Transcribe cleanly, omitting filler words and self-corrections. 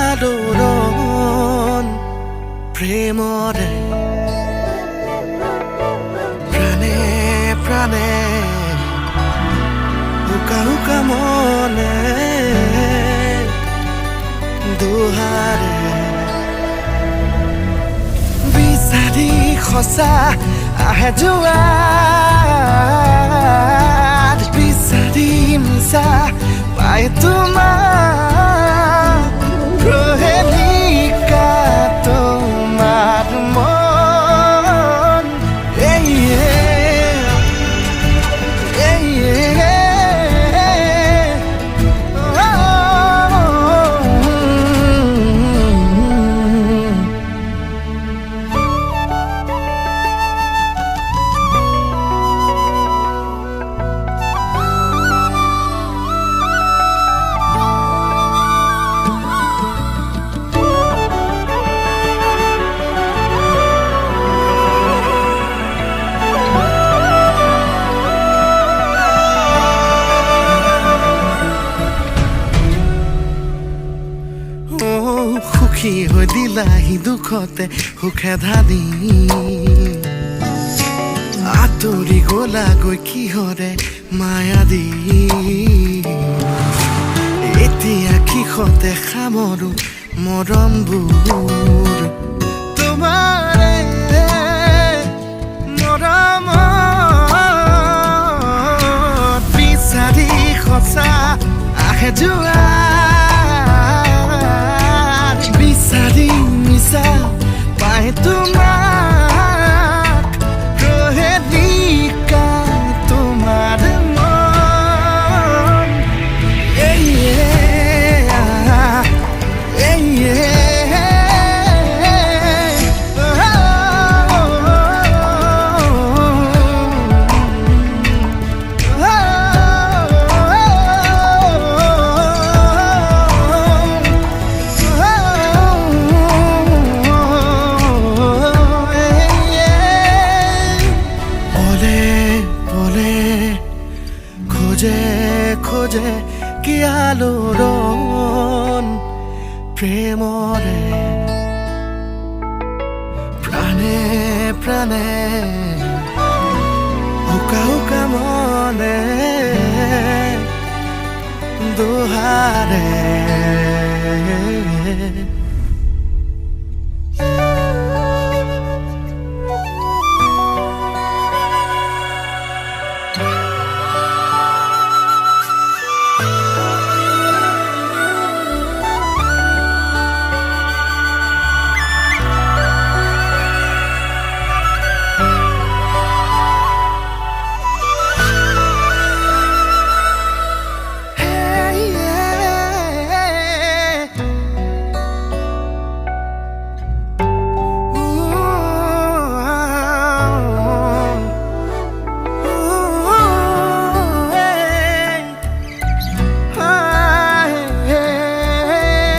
আলোড়ন প্ৰেমৰে প্ৰাণে প্ৰাণে হুকা হুকা মনে দুহাৰে বিচাৰি সঁচা আহে যোৱাত বিচাৰি মিছা পাই তোমাক প্ৰহেলিকা তোমাৰ মন সুখী হৈ দিলাহি দুখতে সুখে ধানি আঁতৰি গলাগৈ কিহৰে মায়া দি এতিয়া কিহতে সামৰো মৰমবোৰ তোমাৰে মৰমত বিচাৰি সঁচা আহে যোৱা বিচাৰি মিছা পাই তোমাক প্ৰহেলিকা তোমাৰ মন খোঁজে খোঁজে কি আলোড়ন প্ৰেমৰে প্ৰাণে প্ৰাণে হুকা হুকা মনে দুহাৰে